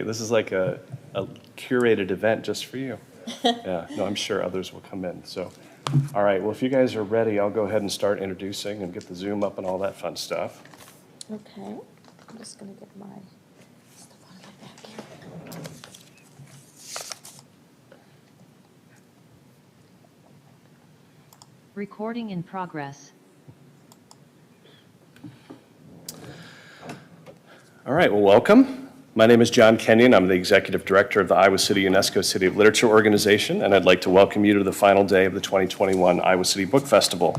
This is like a curated event just for you. Yeah, no, I'm sure others will come in. So, all right, well, if you guys are ready, I'll go ahead and start introducing and get the Zoom up and all that fun stuff. Okay, I'm just going to get my stuff on my back here. Recording in progress. All right, well, welcome. My name is John Kenyon. I'm the Executive Director of the Iowa City UNESCO City of Literature Organization, and I'd like to welcome you to the final day of the 2021 Iowa City Book Festival.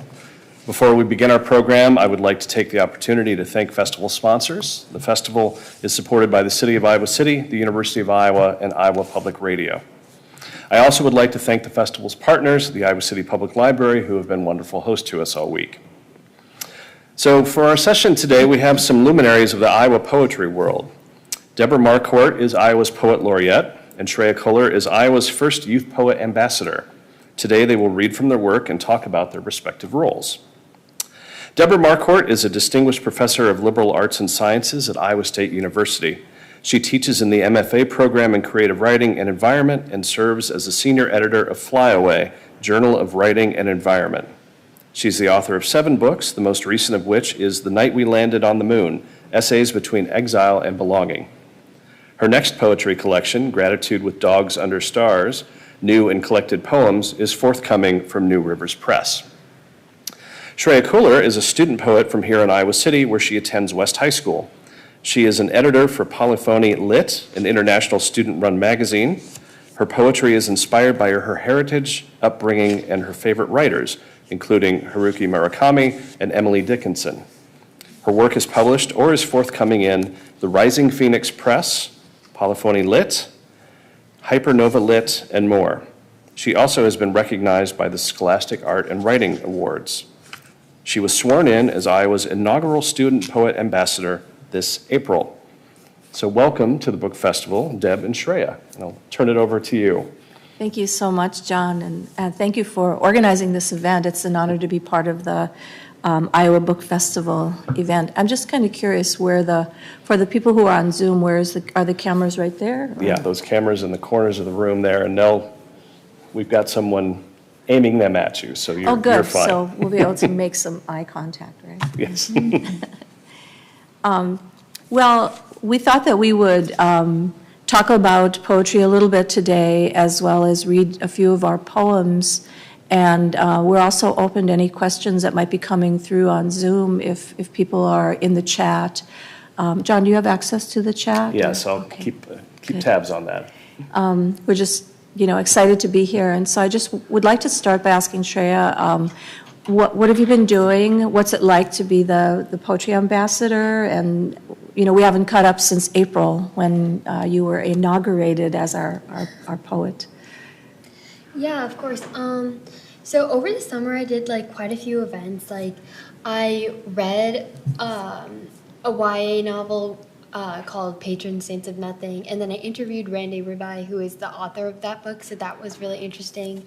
Before we begin our program, I would like to take the opportunity to thank festival sponsors. The festival is supported by the City of Iowa City, the University of Iowa, and Iowa Public Radio. I also would like to thank the festival's partners, the Iowa City Public Library, who have been wonderful hosts to us all week. So for our session today, we have some luminaries of the Iowa poetry world. Debra Marquart is Iowa's Poet Laureate, and Shreya Khullar is Iowa's first Youth Poet Ambassador. Today they will read from their work and talk about their respective roles. Debra Marquart is a distinguished professor of liberal arts and sciences at Iowa State University. She teaches in the MFA program in creative writing and environment and serves as a senior editor of Flyaway, Journal of Writing and Environment. She's the author of 7 books, the most recent of which is The Night We Landed on the Moon, Essays Between Exile and Belonging. Her next poetry collection, Gratitude with Dogs Under Stars, New and Collected Poems, is forthcoming from New Rivers Press. Shreya Khullar is a student poet from here in Iowa City, where she attends West High School. She is an editor for Polyphony Lit, an international student-run magazine. Her poetry is inspired by her heritage, upbringing, and her favorite writers, including Haruki Murakami and Emily Dickinson. Her work is published or is forthcoming in the Rising Phoenix Press, Polyphony Lit, Hypernova Lit, and more. She also has been recognized by the Scholastic Art and Writing Awards. She was sworn in as Iowa's inaugural Student Poet Ambassador this April. So welcome to the Book Festival, Deb and Shreya. And I'll turn it over to you. Thank you so much, John, and thank you for organizing this event. It's an honor to be part of the Iowa Book Festival event. I'm just kind of curious for the people who are on Zoom, are the cameras right there? Or? Yeah, those cameras in the corners of the room there, and we've got someone aiming them at you, so you're good. fine. So we'll be able to make some eye contact, right? Yes. Well, we thought that we would talk about poetry a little bit today, as well as read a few of our poems. And we're also open to any questions that might be coming through on Zoom if people are in the chat. John, do you have access to the chat? Yes, I'll keep tabs on that. We're just, excited to be here. And so I just would like to start by asking Shreya, what have you been doing? What's it like to be the poetry ambassador? And, we haven't caught up since April when you were inaugurated as our poet. Yeah, of course. So over the summer, I did quite a few events. I read a YA novel called Patron Saints of Nothing, and then I interviewed Randy Ribai, who is the author of that book. So that was really interesting.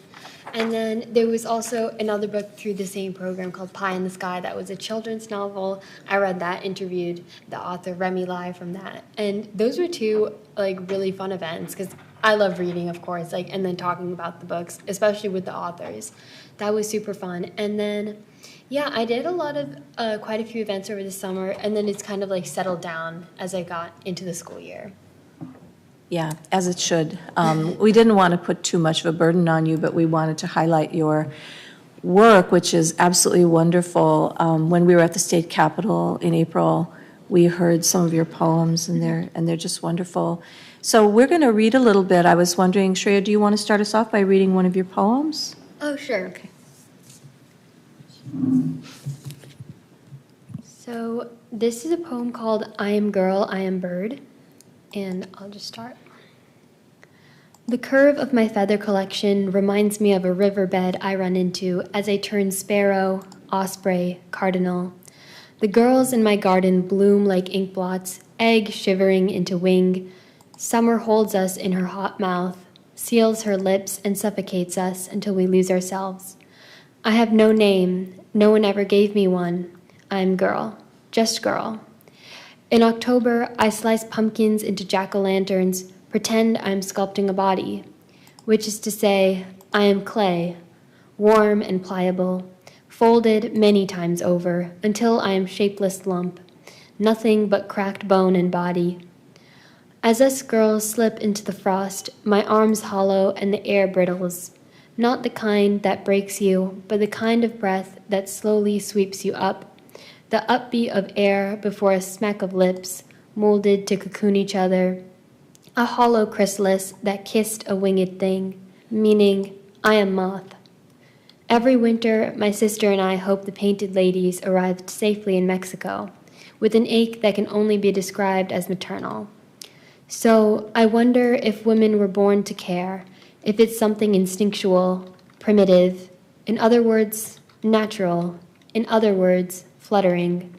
And then there was also another book through the same program called Pie in the Sky. That was a children's novel. I read that, interviewed the author Remy Lai from that, and those were 2 really fun events because I love reading, of course, and then talking about the books, especially with the authors. That was super fun. And then, yeah, I did a lot of, quite a few events over the summer, and then it's kind of settled down as I got into the school year. Yeah, as it should. We didn't want to put too much of a burden on you, but we wanted to highlight your work, which is absolutely wonderful. When we were at the state capitol in April, we heard some of your poems, and they're just wonderful. So we're going to read a little bit. I was wondering, Shreya, do you want to start us off by reading one of your poems? Oh, sure. Okay. So this is a poem called I Am Girl, I Am Bird, and I'll just start. The curve of my feather collection reminds me of a riverbed I run into as I turn sparrow, osprey, cardinal. The girls in my garden bloom like ink blots, egg shivering into wing. Summer holds us in her hot mouth, seals her lips, and suffocates us until we lose ourselves. I have no name. No one ever gave me one. I'm girl. Just girl. In October, I slice pumpkins into jack-o'-lanterns, pretend I'm sculpting a body, which is to say, I am clay, warm and pliable, folded many times over until I am shapeless lump, nothing but cracked bone and body. As us girls slip into the frost, my arms hollow and the air brittles, not the kind that breaks you, but the kind of breath that slowly sweeps you up, the upbeat of air before a smack of lips, molded to cocoon each other, a hollow chrysalis that kissed a winged thing, meaning, I am moth. Every winter, my sister and I hope the painted ladies arrived safely in Mexico, with an ache that can only be described as maternal. So I wonder if women were born to care, if it's something instinctual, primitive, in other words, natural, in other words, fluttering.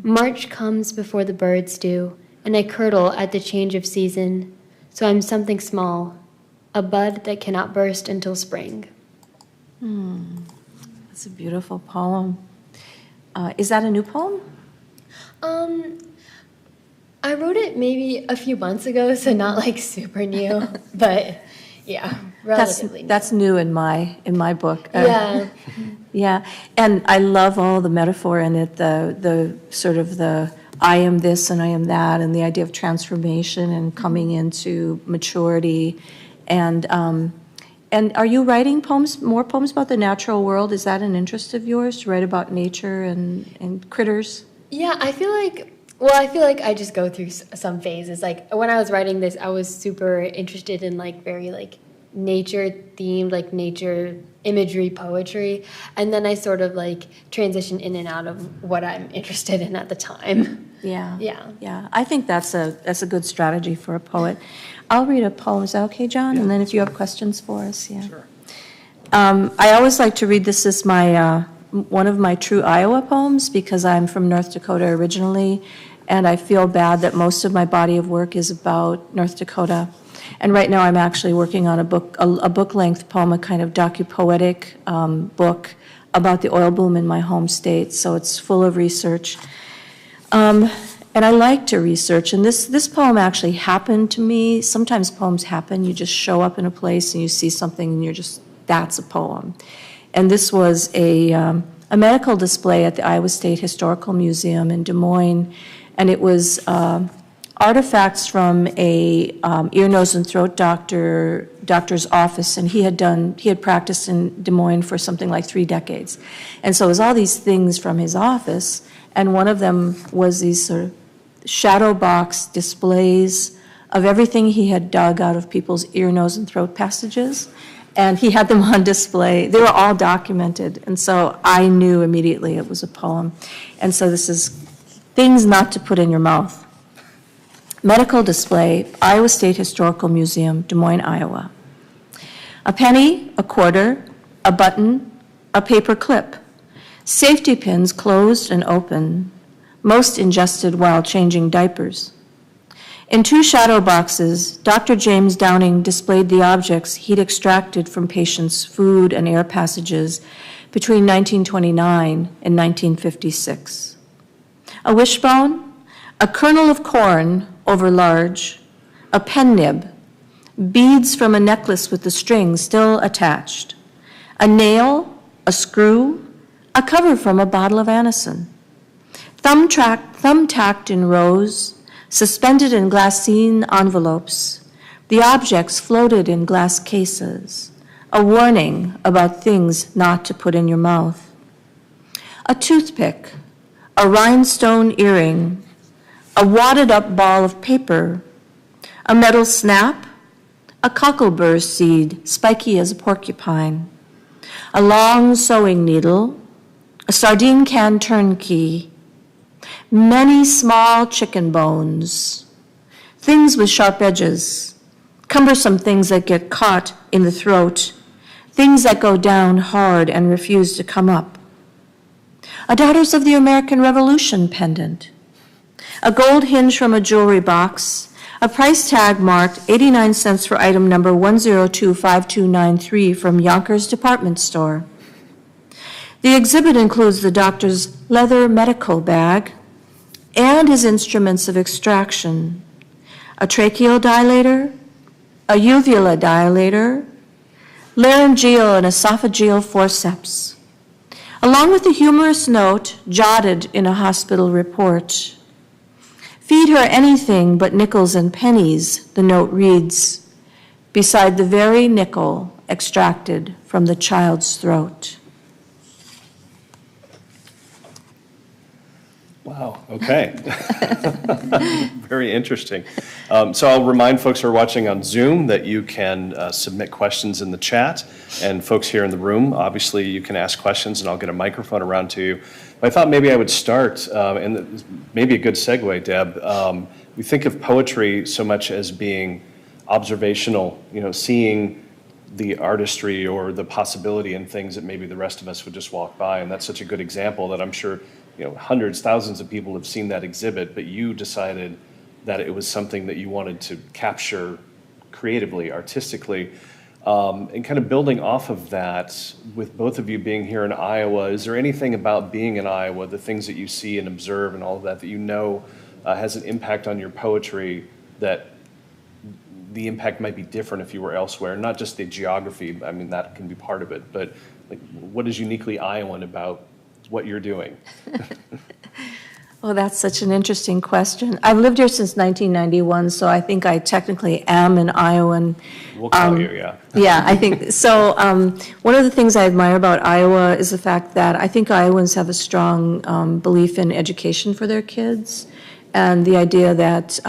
March comes before the birds do, and I curdle at the change of season, so I'm something small, a bud that cannot burst until spring. That's a beautiful poem. Is that a new poem? I wrote it maybe a few months ago, so not like super new, but yeah, relatively new. That's new in my book. Yeah. Yeah, and I love all the metaphor in it, the sort of the I am this and I am that, and the idea of transformation and coming into maturity. And are you writing more poems about the natural world? Is that an interest of yours, to write about nature and critters? Yeah, I feel like I just go through some phases. Like when I was writing this, I was super interested in like very like nature themed, like nature imagery poetry, and then I sort of like transition in and out of what I'm interested in at the time. Yeah. I think that's a good strategy for a poet. I'll read a poem. Is that okay, John? Yeah. And then if you have questions for us, yeah. Sure. I always like to read this as my one of my true Iowa poems, because I'm from North Dakota originally, and I feel bad that most of my body of work is about North Dakota. And right now I'm actually working on a book-length poem, a kind of docu-poetic book about the oil boom in my home state, so it's full of research. And I like to research, and this poem actually happened to me. Sometimes poems happen, you just show up in a place and you see something and that's a poem. And this was a medical display at the Iowa State Historical Museum in Des Moines, and it was artifacts from a ear, nose, and throat doctor's office, and he had practiced in Des Moines for something like 3 decades. And so it was all these things from his office, and one of them was these sort of shadow box displays of everything he had dug out of people's ear, nose, and throat passages, and he had them on display. They were all documented, and so I knew immediately it was a poem. And so this is Things Not to Put in Your Mouth. Medical display, Iowa State Historical Museum, Des Moines, Iowa. A penny, a quarter, a button, a paper clip. Safety pins closed and open, most ingested while changing diapers. In 2 shadow boxes, Dr. James Downing displayed the objects he'd extracted from patients' food and air passages between 1929 and 1956. A wishbone, a kernel of corn over large, a pen nib, beads from a necklace with the string still attached, a nail, a screw, a cover from a bottle of Anacin, thumbtacked in rows, suspended in glassine envelopes. The objects floated in glass cases, a warning about things not to put in your mouth. A toothpick, a rhinestone earring, a wadded-up ball of paper, a metal snap, a cocklebur seed, spiky as a porcupine, a long sewing needle, a sardine can turnkey, many small chicken bones, things with sharp edges, cumbersome things that get caught in the throat, things that go down hard and refuse to come up, a Daughters of the American Revolution pendant, a gold hinge from a jewelry box, a price tag marked 89 cents for item number 1025293 from Yonkers Department Store. The exhibit includes the doctor's leather medical bag, and his instruments of extraction, a tracheal dilator, a uvula dilator, laryngeal and esophageal forceps, along with a humorous note jotted in a hospital report. Feed her anything but nickels and pennies, the note reads, beside the very nickel extracted from the child's throat. Wow, okay. Very interesting. So I'll remind folks who are watching on Zoom that you can submit questions in the chat, and folks here in the room, obviously you can ask questions and I'll get a microphone around to you. But I thought maybe I would start, and maybe a good segue, Deb. We think of poetry so much as being observational, seeing the artistry or the possibility in things that maybe the rest of us would just walk by, and that's such a good example that I'm sure hundreds, thousands of people have seen that exhibit, but you decided that it was something that you wanted to capture creatively, artistically, and kind of building off of that, with both of you being here in Iowa, is there anything about being in Iowa, the things that you see and observe and all of that has an impact on your poetry, that the impact might be different if you were elsewhere? Not just the geography, I mean, that can be part of it, but what is uniquely Iowan about what you're doing? Oh, that's such an interesting question. I've lived here since 1991, so I think I technically am an Iowan. We'll call you, yeah. Yeah, I think so. One of the things I admire about Iowa is the fact that I think Iowans have a strong belief in education for their kids, and the idea that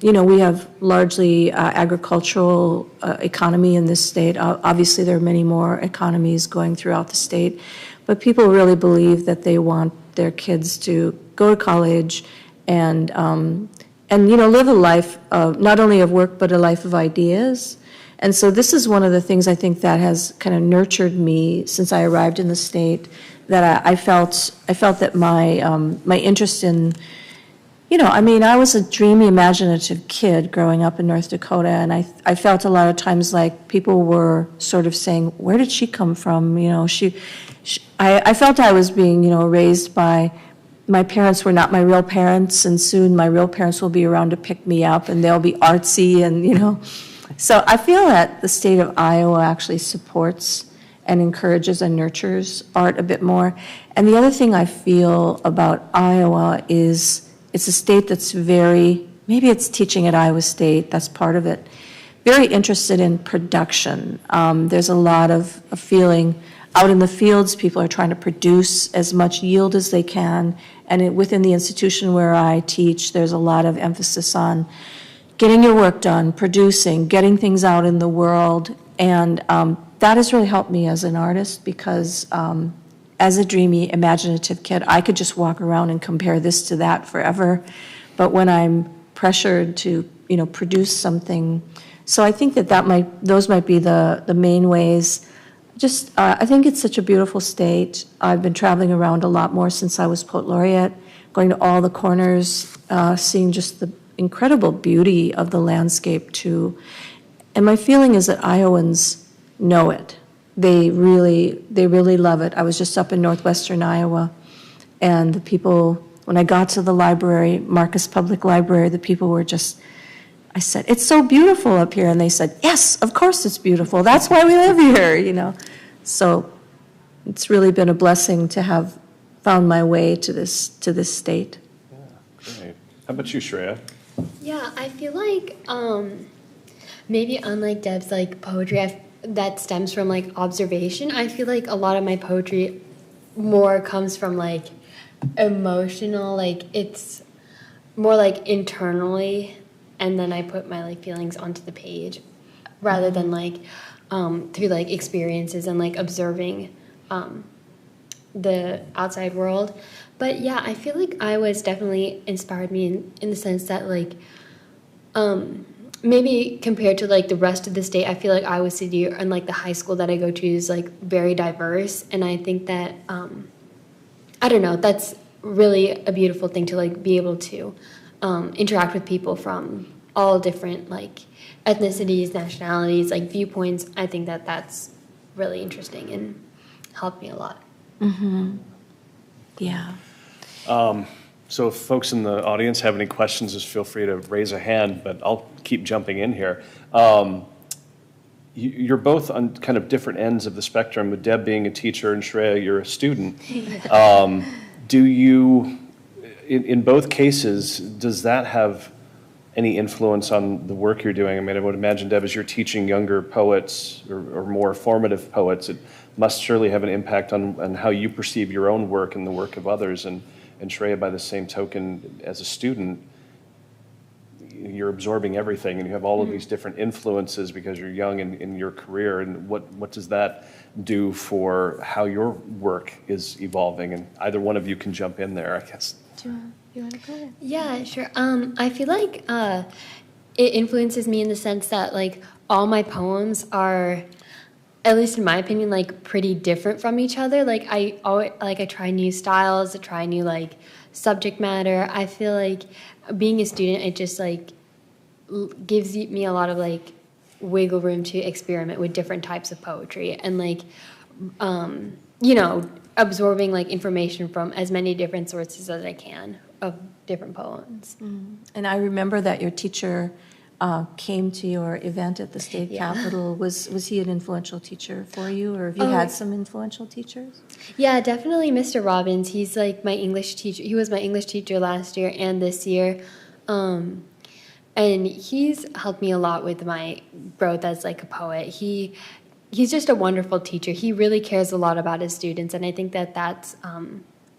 we have largely agricultural economy in this state. Obviously, there are many more economies going throughout the state, but people really believe that they want their kids to go to college and live a life not only of work but a life of ideas. And so this is one of the things I think that has kind of nurtured me since I arrived in the state. That I felt that my interest in, I was a dreamy, imaginative kid growing up in North Dakota, and I felt a lot of times like people were sort of saying, "Where did she come from?" I felt I was being, raised by, my parents were not my real parents, and soon my real parents will be around to pick me up, and they'll be artsy, and So I feel that the state of Iowa actually supports and encourages and nurtures art a bit more. And the other thing I feel about Iowa is it's a state that's maybe it's teaching at Iowa State, that's part of it, very interested in production. There's a lot of a feeling out in the fields, people are trying to produce as much yield as they can. And within the institution where I teach, there's a lot of emphasis on getting your work done, producing, getting things out in the world. And that has really helped me as an artist because as a dreamy, imaginative kid, I could just walk around and compare this to that forever. But when I'm pressured to, produce something, so I think those might be the main ways. I think it's such a beautiful state. I've been traveling around a lot more since I was Poet Laureate, going to all the corners, seeing just the incredible beauty of the landscape too. And my feeling is that Iowans know it. They really love it. I was just up in northwestern Iowa, and the people, when I got to the library, Marcus Public Library, the people were just, I said, "It's so beautiful up here." And they said, "Yes, of course it's beautiful. That's why we live here," So it's really been a blessing to have found my way to this state. Yeah, great. How about you, Shreya? Yeah, I feel like maybe unlike Deb's poetry that stems from observation, I feel like a lot of my poetry more comes from emotional, it's more internally, and then I put my feelings onto the page rather than through experiences and observing the outside world. But yeah, I feel like Iowa's definitely inspired me in the sense that maybe compared to the rest of the state, I feel like Iowa City and the high school that I go to is very diverse, and I think that I don't know, that's really a beautiful thing to be able to interact with people from all different ethnicities, nationalities, viewpoints. I think that that's really interesting and helped me a lot. Mm-hmm. Yeah. So if folks in the audience have any questions, just feel free to raise a hand, but I'll keep jumping in here. You're both on kind of different ends of the spectrum, with Deb being a teacher and Shreya, you're a student. Do you, in both cases, does that have any influence on the work you're doing? I mean, I would imagine, Deb, as you're teaching younger poets or more formative poets, it must surely have an impact on how you perceive your own work and the work of others. And Shreya, by the same token, as a student, you're absorbing everything, and you have all of these different influences because you're young in your career. And what does that do for how your work is evolving? And either one of you can jump in there, I guess. Do you want to go ahead? Yeah, sure. I feel like it influences me in the sense that like all my poems are, at least in my opinion, like pretty different from each other. Like I try new styles, I try new like subject matter. I feel like being a student, it just like gives me a lot of like wiggle room to experiment with different types of poetry and like absorbing like information from as many different sources as I can of different poems. And I remember that your teacher came to your event at the state capitol. Was he an influential teacher for you, or have you had some influential teachers? Yeah, definitely Mr. Robbins. He's like my English teacher. He was my English teacher last year and this year. And he's helped me a lot with my growth as like a poet. He's just a wonderful teacher. He really cares a lot about his students, and I think that that's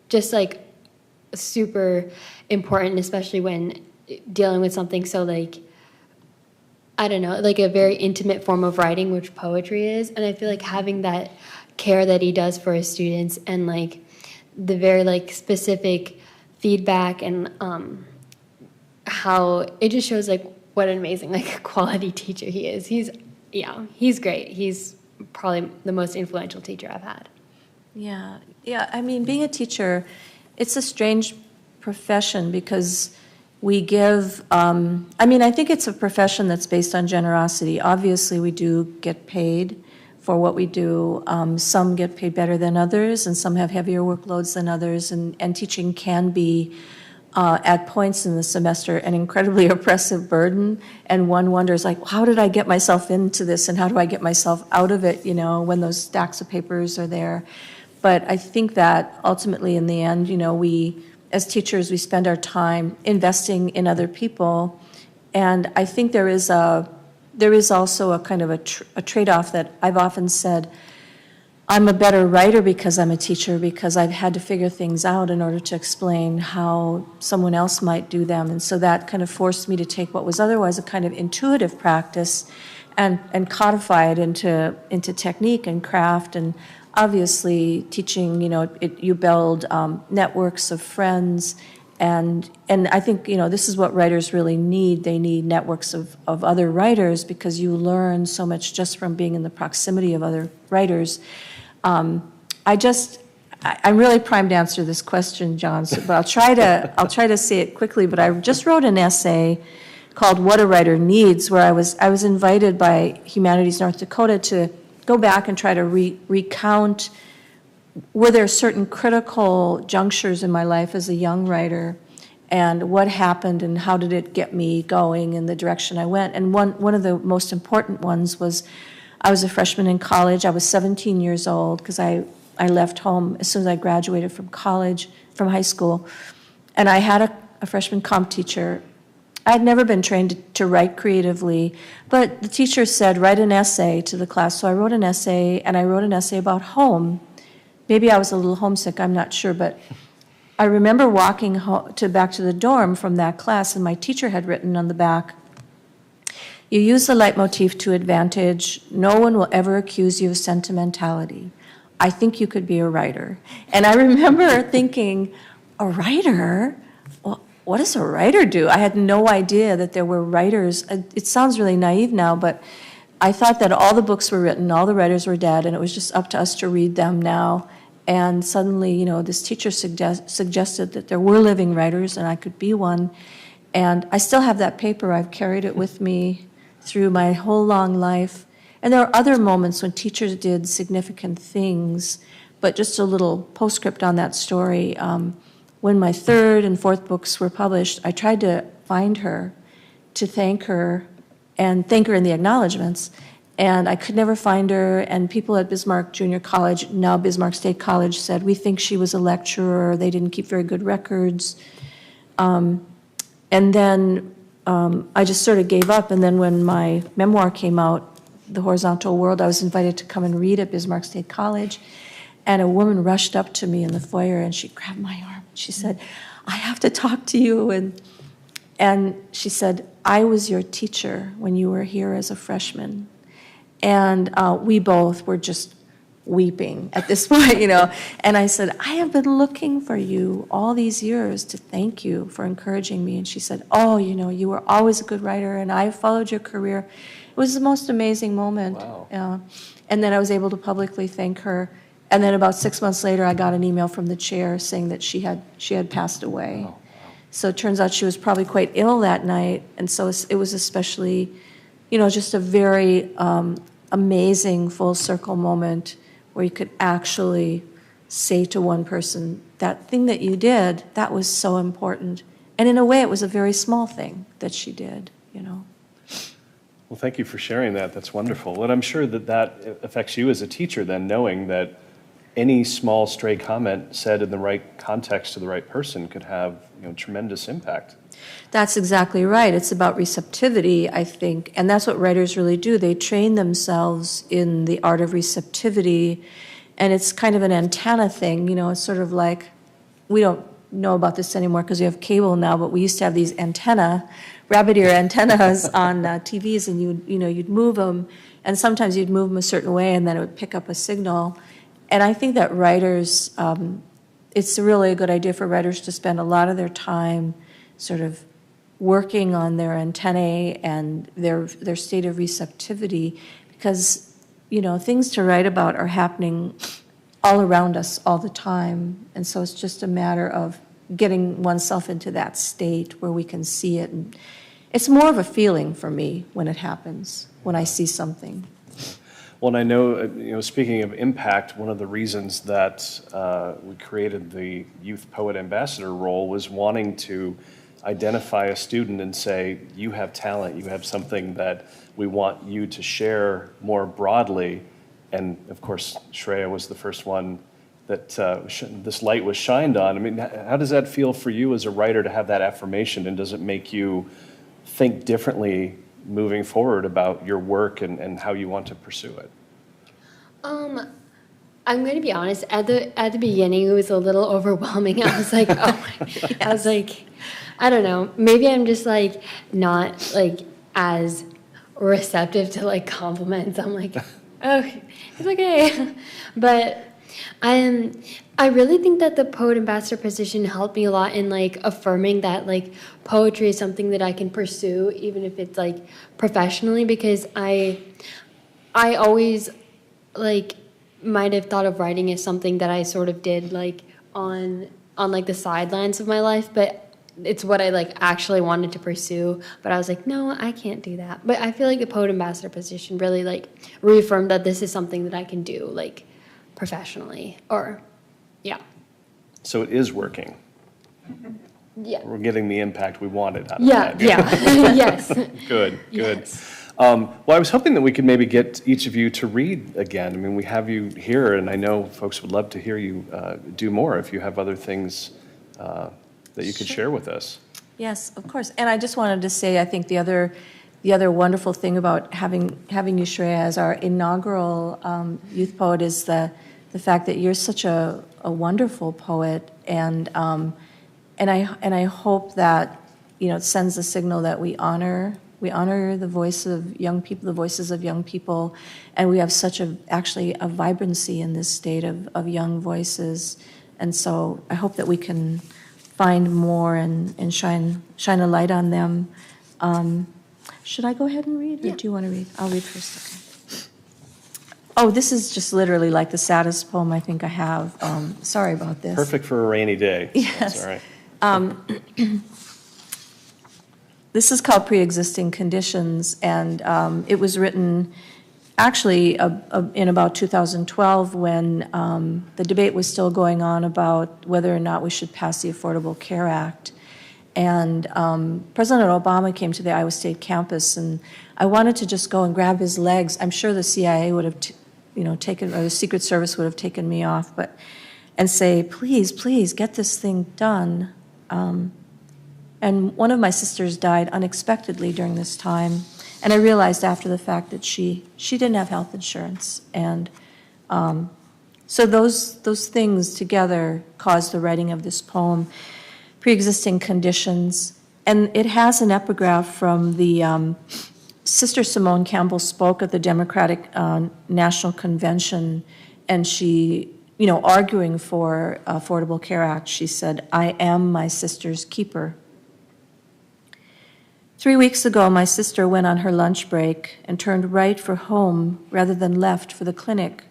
just like super important, especially when dealing with something so like, I don't know, like a very intimate form of writing, which poetry is. And I feel like having that care that he does for his students and like the very like specific feedback and how it just shows like what an amazing like quality teacher he is. He's great. He's probably the most influential teacher I've had. Yeah. I mean, being a teacher, it's a strange profession because we give, I think it's a profession that's based on generosity. Obviously, we do get paid for what we do. Some get paid better than others, and some have heavier workloads than others, and teaching can be, at points in the semester, an incredibly oppressive burden, and one wonders, like, how did I get myself into this, and how do I get myself out of it, when those stacks of papers are there. But I think that ultimately, in the end, we, as teachers, we spend our time investing in other people, and I think there is also a kind of a trade-off that I've often said. I'm a better writer because I'm a teacher, because I've had to figure things out in order to explain how someone else might do them. And so that kind of forced me to take what was otherwise a kind of intuitive practice and codify it into technique and craft. And obviously teaching, you build networks of friends. And I think, this is what writers really need. They need networks of other writers, because you learn so much just from being in the proximity of other writers. I'm really primed to answer this question, John, but I'll try to say it quickly. But I just wrote an essay called "What a Writer Needs," where I was invited by Humanities North Dakota to go back and try to recount, were there certain critical junctures in my life as a young writer, and what happened, and how did it get me going in the direction I went. And one of the most important ones was, I was a freshman in college. I was 17 years old because I left home as soon as I graduated from high school. And I had a freshman comp teacher. I had never been trained to write creatively, but the teacher said, write an essay to the class. So I wrote an essay, and I wrote an essay about home. Maybe I was a little homesick, I'm not sure, but I remember walking back to the dorm from that class, and my teacher had written on the back, "You use the leitmotif to advantage. No one will ever accuse you of sentimentality. I think you could be a writer." And I remember thinking, a writer? Well, what does a writer do? I had no idea that there were writers. It sounds really naive now, but I thought that all the books were written, all the writers were dead, and it was just up to us to read them now. And suddenly, this teacher suggested that there were living writers, and I could be one. And I still have that paper. I've carried it with me through my whole long life. And there are other moments when teachers did significant things, but just a little postscript on that story. when my third and fourth books were published, I tried to find her, to thank her, and thank her in the acknowledgments. And I could never find her, and people at Bismarck Junior College, now Bismarck State College, said, we think she was a lecturer, they didn't keep very good records. And then I just sort of gave up, and then when my memoir came out, The Horizontal World, I was invited to come and read at Bismarck State College, and a woman rushed up to me in the foyer, and she grabbed my arm. She said, I have to talk to you, and she said, I was your teacher when you were here as a freshman. And we both were just weeping at this point, you know. And I said, I have been looking for you all these years to thank you for encouraging me. And she said, oh, you know, you were always a good writer, and I followed your career. It was the most amazing moment. Wow. And then I was able to publicly thank her. And then about 6 months later, I got an email from the chair saying that she had passed away. Wow. So it turns out she was probably quite ill that night. And so it was especially, you know, just a very amazing full circle moment where you could actually say to one person, that thing that you did, that was so important. And in a way, it was a very small thing that she did, you know. Well, thank you for sharing that. That's wonderful. And I'm sure that that affects you as a teacher then, knowing that any small stray comment said in the right context to the right person could have, you know, tremendous impact. That's exactly right. It's about receptivity, I think, and that's what writers really do. They train themselves in the art of receptivity, and it's kind of an antenna thing, you know. It's sort of like, we don't know about this anymore because we have cable now, but we used to have these rabbit ear antennas on TVs, and you'd move them, and sometimes you'd move them a certain way, and then it would pick up a signal. And I think that writers, it's really a good idea for writers to spend a lot of their time sort of working on their antennae and their state of receptivity, because, you know, things to write about are happening all around us all the time. And so it's just a matter of getting oneself into that state where we can see it. And it's more of a feeling for me when it happens, when I see something. Well, and I know, you know, speaking of impact, one of the reasons that we created the Youth Poet Ambassador role was wanting to identify a student and say, you have talent, you have something that we want you to share more broadly. And of course, Shreya was the first one that this light was shined on. I mean, how does that feel for you as a writer to have that affirmation, and does it make you think differently moving forward about your work and how you want to pursue it? I'm going to be honest, at the beginning it was a little overwhelming. I was like, oh my, yes. I was like, I don't know, maybe I'm just like not like as receptive to like compliments. I'm like, oh, it's okay. But I really think that the Poet Ambassador position helped me a lot in like affirming that like poetry is something that I can pursue even if it's like professionally, because I always like might have thought of writing as something that I sort of did like on like the sidelines of my life, but it's what I like actually wanted to pursue. But I was like, no, I can't do that. But I feel like the Poet Ambassador position really like reaffirmed that this is something that I can do like professionally, or yeah. So it is working. Yeah. We're getting the impact we wanted out of that. Yeah. Yes. Good. Yes. Well, I was hoping that we could maybe get each of you to read again. I mean, we have you here, and I know folks would love to hear you do more if you have other things that you could share with us. Yes, of course. And I just wanted to say, I think the other wonderful thing about having you, Shreya, as our inaugural youth poet is the fact that you're such a wonderful poet, and I hope that, you know, it sends a signal that we honor the voice of young people, the voices of young people, and we have such actually a vibrancy in this state of young voices. And so I hope that we can find more and shine a light on them. Should I go ahead and read, or do you want to read? I'll read first. Okay. Oh, this is just literally like the saddest poem I think I have. Sorry about this. Perfect for a rainy day. Yes. That's all right. This is called Pre-Existing Conditions, and it was written actually in about 2012 when the debate was still going on about whether or not we should pass the Affordable Care Act. And President Obama came to the Iowa State campus, and I wanted to just go and grab his legs. I'm sure the CIA would have, taken, or the Secret Service would have taken me off, and say, please, please, get this thing done. And one of my sisters died unexpectedly during this time, and I realized after the fact that she didn't have health insurance, and so those things together caused the writing of this poem, Pre-Existing Conditions. And it has an epigraph from the Sister Simone Campbell spoke at the Democratic National Convention, and she, arguing for Affordable Care Act, she said, "I am my sister's keeper." 3 weeks ago, my sister went on her lunch break and turned right for home rather than left for the clinic,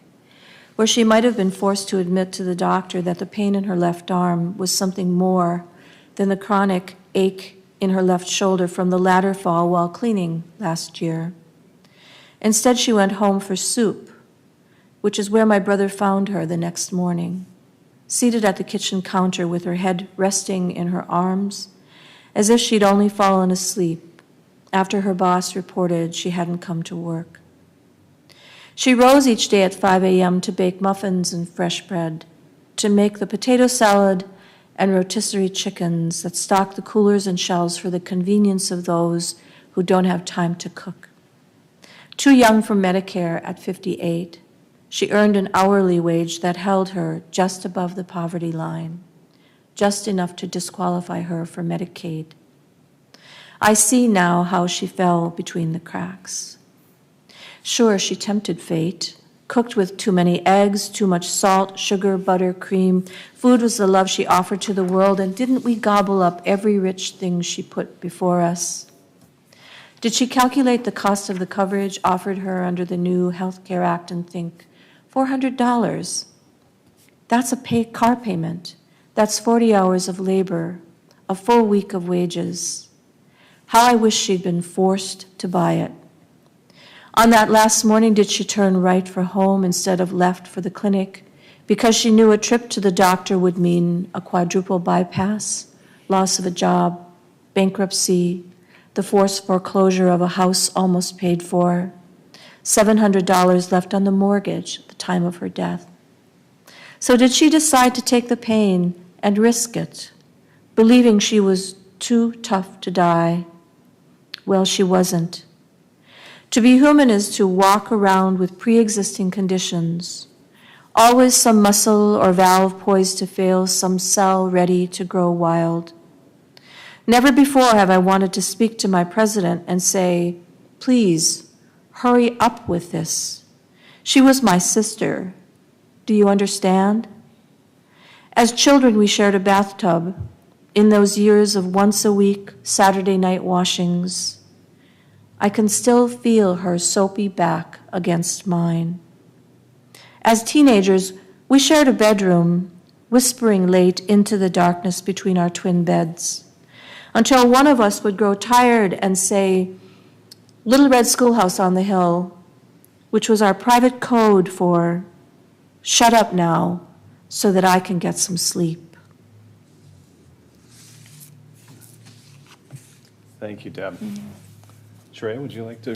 where she might have been forced to admit to the doctor that the pain in her left arm was something more than the chronic ache in her left shoulder from the ladder fall while cleaning last year. Instead, she went home for soup, which is where my brother found her the next morning, seated at the kitchen counter with her head resting in her arms, as if she'd only fallen asleep after her boss reported she hadn't come to work. She rose each day at 5 a.m. to bake muffins and fresh bread, to make the potato salad and rotisserie chickens that stock the coolers and shelves for the convenience of those who don't have time to cook. Too young for Medicare at 58, she earned an hourly wage that held her just above the poverty line, just enough to disqualify her for Medicaid. I see now how she fell between the cracks. Sure, she tempted fate, cooked with too many eggs, too much salt, sugar, butter, cream. Food was the love she offered to the world, and didn't we gobble up every rich thing she put before us? Did she calculate the cost of the coverage offered her under the new Health Care Act and think, $400? That's a car payment. That's 40 hours of labor, a full week of wages. How I wish she'd been forced to buy it. On that last morning, did she turn right for home instead of left for the clinic because she knew a trip to the doctor would mean a quadruple bypass, loss of a job, bankruptcy, the forced foreclosure of a house almost paid for, $700 left on the mortgage at the time of her death? So did she decide to take the pain and risk it, believing she was too tough to die? Well, she wasn't. To be human is to walk around with pre-existing conditions, always some muscle or valve poised to fail, some cell ready to grow wild. Never before have I wanted to speak to my president and say, please, hurry up with this. She was my sister. Do you understand? As children, we shared a bathtub in those years of once-a-week Saturday night washings. I can still feel her soapy back against mine. As teenagers, we shared a bedroom, whispering late into the darkness between our twin beds, until one of us would grow tired and say, Little Red Schoolhouse on the Hill, which was our private code for shut up now so that I can get some sleep. Thank you, Deb. Shreya, would you like to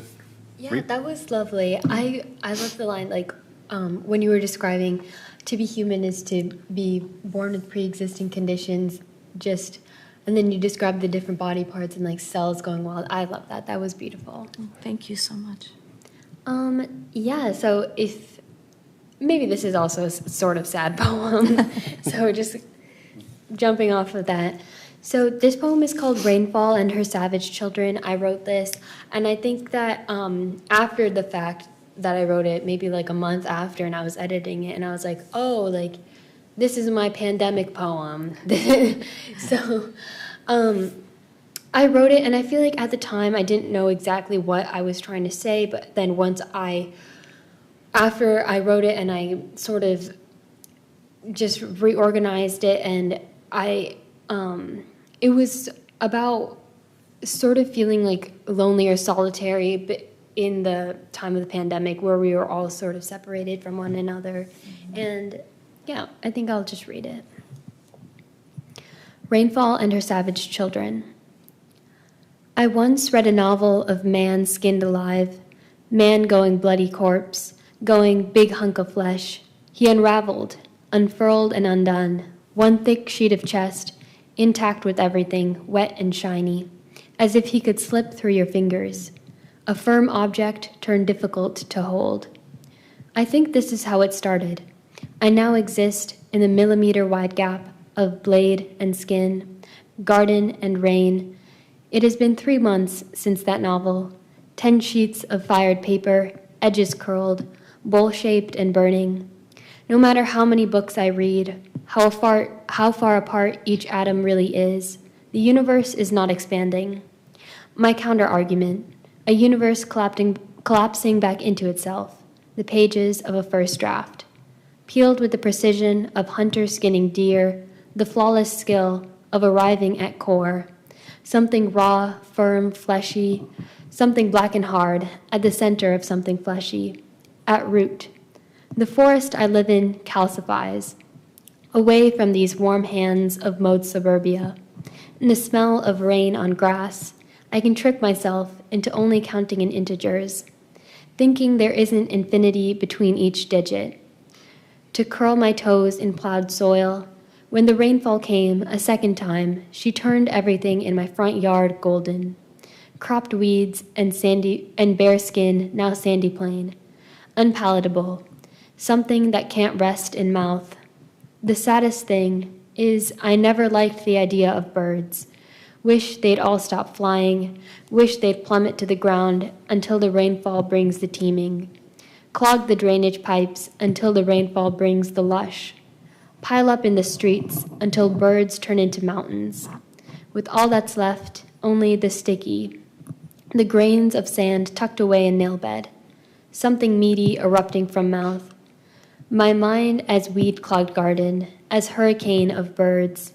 Yeah, read? that was lovely. I love the line, when you were describing to be human is to be born with pre-existing conditions, and then you described the different body parts and cells going wild. I love that. That was beautiful. Thank you so much. Yeah, so if maybe this is also a sort of sad poem, so just jumping off of that. So this poem is called Rainfall and Her Savage Children. I wrote this, and I think that after the fact that I wrote it, maybe a month after, and I was editing it, and I was like, oh, this is my pandemic poem. So I wrote it, and I feel like at the time I didn't know exactly what I was trying to say, but then after I wrote it and I sort of just reorganized it, and it was about sort of feeling lonely or solitary, but in the time of the pandemic where we were all sort of separated from one another. And yeah, I think I'll just read it. Rainfall and Her Savage Children. I once read a novel of man skinned alive, man going bloody corpse, going big hunk of flesh. He unraveled, unfurled and undone, one thick sheet of chest, intact with everything, wet and shiny, as if he could slip through your fingers. A firm object turned difficult to hold. I think this is how it started. I now exist in the millimeter-wide gap of blade and skin, garden and rain. It has been 3 months since that novel. 10 sheets of fired paper, edges curled, bowl-shaped and burning. No matter how many books I read, how far apart each atom really is, the universe is not expanding. My counter-argument, a universe collapsing back into itself, the pages of a first draft. Peeled with the precision of hunter skinning deer, the flawless skill of arriving at core, something raw, firm, fleshy, something black and hard, at the center of something fleshy, at root. The forest I live in calcifies, away from these warm hands of mowed suburbia. In the smell of rain on grass, I can trick myself into only counting in integers, thinking there isn't infinity between each digit. To curl my toes in plowed soil, when the rainfall came a second time, she turned everything in my front yard golden. Cropped weeds and bare skin, now sandy plain. Unpalatable, something that can't rest in mouth. The saddest thing is I never liked the idea of birds. Wish they'd all stop flying, wish they'd plummet to the ground until the rainfall brings the teeming. Clog the drainage pipes until the rainfall brings the lush. Pile up in the streets until birds turn into mountains. With all that's left, only the sticky, the grains of sand tucked away in nail bed, something meaty erupting from mouth. My mind as weed-clogged garden, as hurricane of birds.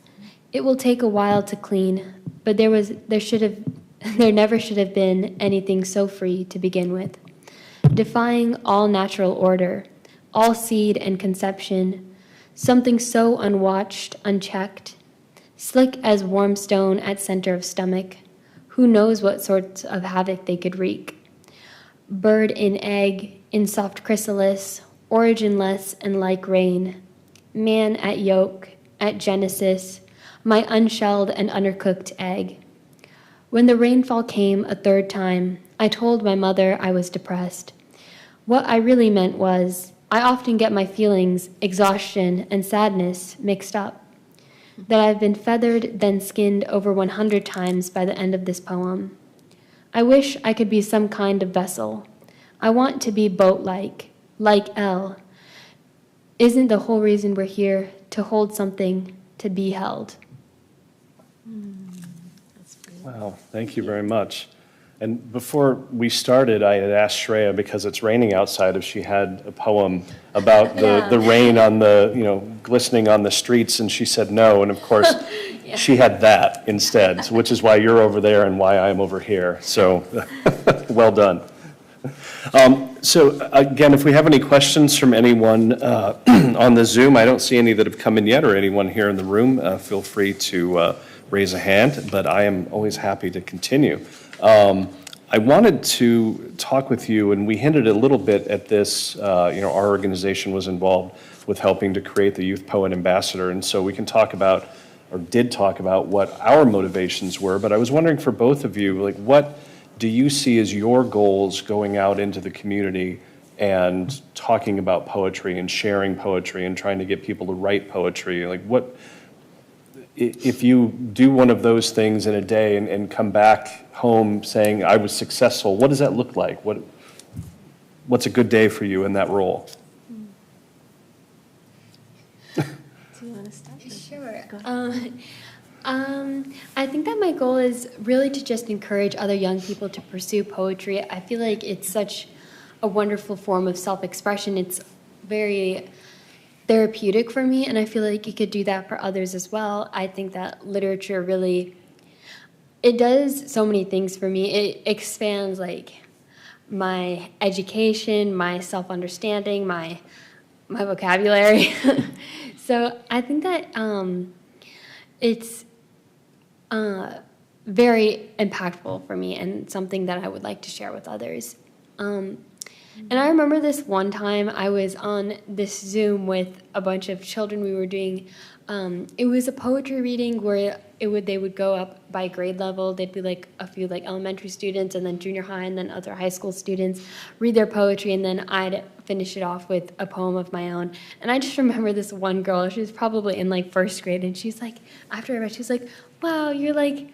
It will take a while to clean, but there never should have been anything so free to begin with. Defying all natural order, all seed and conception, something so unwatched, unchecked, slick as warm stone at center of stomach. Who knows what sorts of havoc they could wreak? Bird in egg, in soft chrysalis, originless and like rain. Man at yolk, at genesis, my unshelled and undercooked egg. When the rainfall came a third time, I told my mother I was depressed. What I really meant was, I often get my feelings, exhaustion, and sadness mixed up. That I've been feathered, then skinned over 100 times by the end of this poem. I wish I could be some kind of vessel. I want to be boat-like, like Elle. Isn't the whole reason we're here to hold something, to be held? Wow, thank you very much. And before we started, I had asked Shreya, because it's raining outside, if she had a poem about the rain on glistening on the streets, and she said no. And of course, she had that instead, which is why you're over there and why I'm over here. So well done. So again, if we have any questions from anyone on the Zoom, I don't see any that have come in yet, or anyone here in the room, feel free to raise a hand, but I am always happy to continue. I wanted to talk with you, and we hinted a little bit at this, our organization was involved with helping to create the Youth Poet Ambassador, and so we can talk about, or did talk about, what our motivations were, but I was wondering for both of you, like, what do you see as your goals going out into the community and talking about poetry and sharing poetry and trying to get people to write poetry? Like, what, if you do one of those things in a day and come back home saying, I was successful, what does that look like? What's a good day for you in that role? Do you want to start? Sure. I think that my goal is really to just encourage other young people to pursue poetry. I feel like it's such a wonderful form of self-expression. It's very therapeutic for me, and I feel like you could do that for others as well. I think that literature really, it does so many things for me. It expands, like, my education, my self-understanding, my vocabulary. So I think that it's very impactful for me and something that I would like to share with others. And I remember this one time I was on this Zoom with a bunch of children. We were doing, it was a poetry reading where they would go up by grade level. They'd be like a few like elementary students and then junior high and then other high school students read their poetry, and then I'd finish it off with a poem of my own. And I just remember this one girl, she was probably in like first grade, and she's like, after I read, she was like, wow, you're like,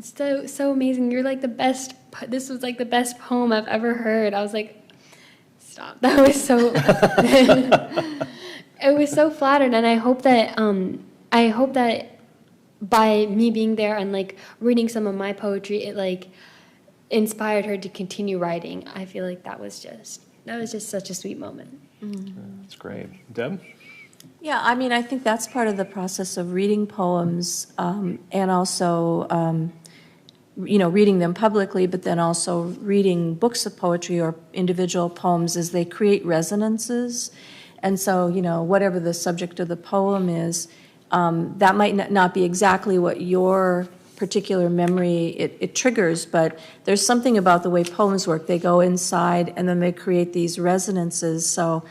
so amazing. You're like the best, this was like the best poem I've ever heard. I was like, stop. That was so, it was so flattered. And I hope that by me being there and like reading some of my poetry, it like inspired her to continue writing. I feel like that was just such a sweet moment. That's great. Deb? Yeah, I mean, I think that's part of the process of reading poems and also, reading them publicly, but then also reading books of poetry or individual poems as they create resonances. And so, whatever the subject of the poem is, that might not be exactly what your particular memory it triggers, but there's something about the way poems work. They go inside and then they create these resonances. So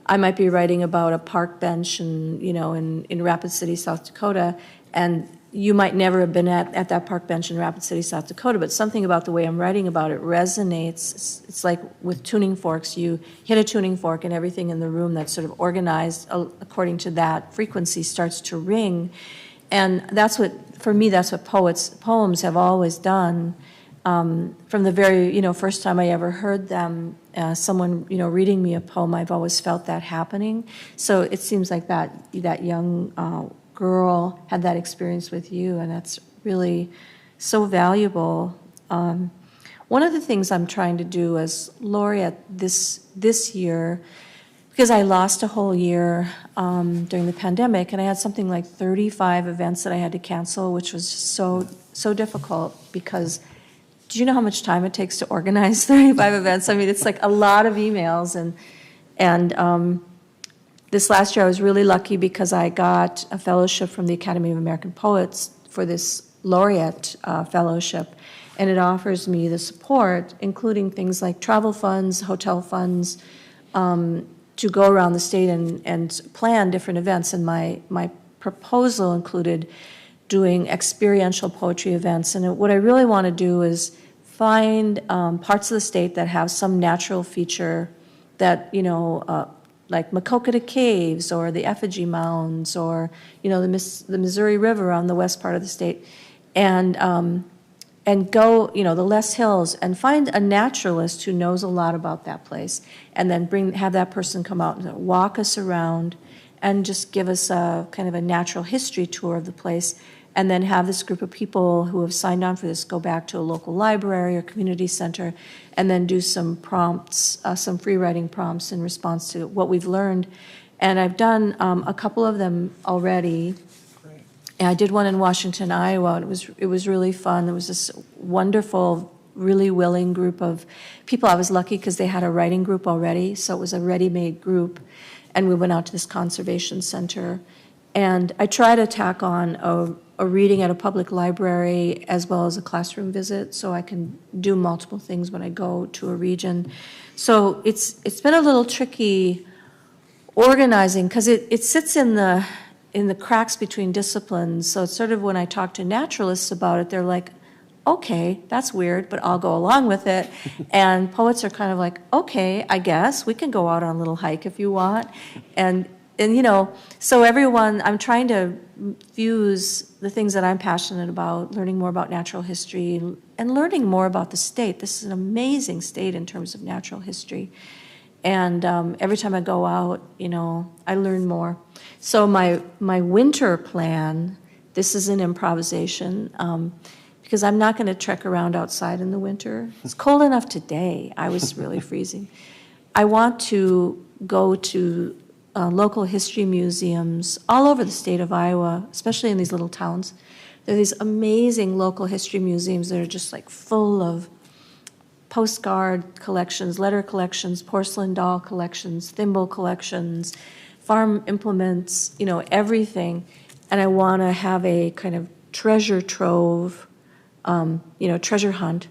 I might be writing about a park bench in Rapid City, South Dakota, and you might never have been at that park bench in Rapid City, South Dakota, but something about the way I'm writing about it resonates. It's like with tuning forks. You hit a tuning fork and everything in the room that's sort of organized according to that frequency starts to ring. And that's what, for me, that's what poems have always done. From the very, first time I ever heard them, someone, reading me a poem, I've always felt that happening. So it seems like that young girl had that experience with you, and that's really so valuable. One of the things I'm trying to do as laureate this year, because I lost a whole year during the pandemic, and I had something like 35 events that I had to cancel, which was just so difficult because do you know how much time it takes to organize 35 events? I mean, it's like a lot of emails. And this last year I was really lucky because I got a fellowship from the Academy of American Poets for this laureate fellowship. And it offers me the support, including things like travel funds, hotel funds, to go around the state and plan different events. And my proposal included doing experiential poetry events. And what I really want to do is find parts of the state that have some natural feature that, like Makokata Caves or the Effigy Mounds or, the Missouri River on the west part of the state, and go, the Les Hills, and find a naturalist who knows a lot about that place, and then have that person come out and walk us around and just give us a kind of a natural history tour of the place, and then have this group of people who have signed on for this go back to a local library or community center and then do some prompts, some free writing prompts in response to what we've learned. And I've done a couple of them already. Great. And I did one in Washington, Iowa, and it was really fun. There was this wonderful, really willing group of people. I was lucky because they had a writing group already, so it was a ready-made group. And we went out to this conservation center. And I try to tack on a reading at a public library as well as a classroom visit, so I can do multiple things when I go to a region. So it's been a little tricky organizing because it sits in the cracks between disciplines. So it's sort of when I talk to naturalists about it, they're like, okay, that's weird, but I'll go along with it. And poets are kind of like, okay, I guess we can go out on a little hike if you want. And so everyone, I'm trying to fuse the things that I'm passionate about, learning more about natural history and learning more about the state. This is an amazing state in terms of natural history. And every time I go out, I learn more. So my winter plan, this is an improvisation, because I'm not going to trek around outside in the winter. It's cold enough today. I was really freezing. I want to go to local history museums all over the state of Iowa, especially in these little towns. There are these amazing local history museums that are just like full of postcard collections, letter collections, porcelain doll collections, thimble collections, farm implements, everything. And I want to have a kind of treasure trove, treasure hunt,